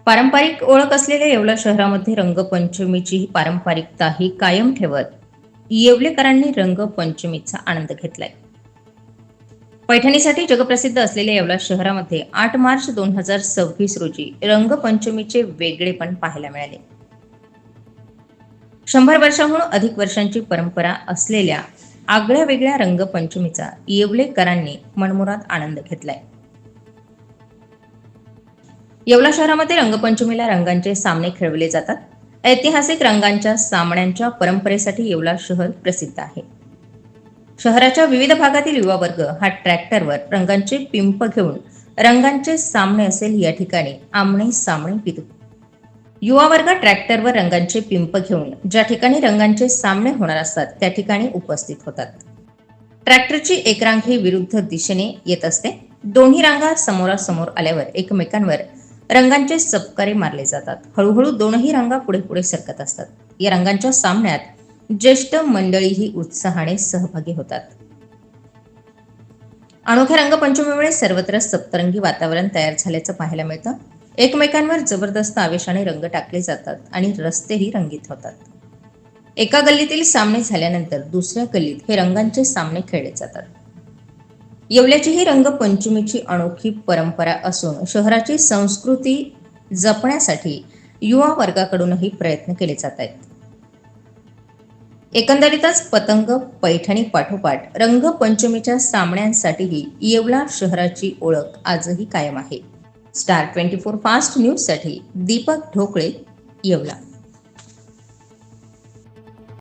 पारंपरिक ओळख असलेल्या येवला शहरामध्ये रंगपंचमीची ही पारंपरिकताही कायम ठेवत येवलेकरांनी रंगपंचमीचा आनंद घेतलाय. पैठणीसाठी जगप्रसिद्ध असलेल्या येवला शहरामध्ये 8 मार्च 2026 रोजी रंगपंचमीचे वेगळेपण पाहायला मिळाले. 100 वर्षांहून अधिक वर्षांची परंपरा असलेल्या आगळ्या वेगळ्या रंगपंचमीचा येवलेकरांनी मनमुराद आनंद घेतलाय. येवला शहरामध्ये रंगपंचमीला रंगांचे सामने खेळवले जातात. ऐतिहासिक रंगांच्या सामन्यांच्या परंपरेसाठी येवला शहर प्रसिद्ध आहे. शहराच्या विविध भागातील युवा वर्ग हा ट्रॅक्टरवर रंगांचे पिंप घेऊन रंगांचे सामने असेल या ठिकाणी आमने सामने पितो. युवा वर्ग ट्रॅक्टरवर रंगांचे पिंप घेऊन ज्या ठिकाणी रंगांचे सामने होणार असतात त्या ठिकाणी उपस्थित होतात. ट्रॅक्टरची एक रांग ही विरुद्ध दिशेने येत असते. दोन्ही रांगा समोरासमोर आल्यावर एकमेकांवर रंगांचे सपकारे मारले जातात. हळूहळू दोनही रांगा पुढे पुढे सरकत असतात. या रंगांच्या सामन्यात ज्येष्ठ मंडळीही उत्साहाने सहभागी होतात. अनोख्या रंगपंचमीमुळे सर्वत्र सप्तरंगी वातावरण तयार झाल्याचं पाहायला मिळतं. एकमेकांवर जबरदस्त आवेशाने रंग टाकले जातात आणि रस्तेही रंगीत होतात. एका गल्लीतील सामने झाल्यानंतर दुसऱ्या गल्लीत हे रंगांचे सामने खेळले जातात. येवल्याची ही रंगपंचमीची अनोखी परंपरा असून शहराची संस्कृती जपण्यासाठी युवा वर्गाकडूनही प्रयत्न केले जात आहेत. एकंदरीतच पतंग पैठणी पाठोपाठ रंगपंचमीच्या सामन्यांसाठीही येवला शहराची ओळख आजही कायम आहे. स्टार 24 फास्ट न्यूज साठी दीपक ढोकळे, येवला.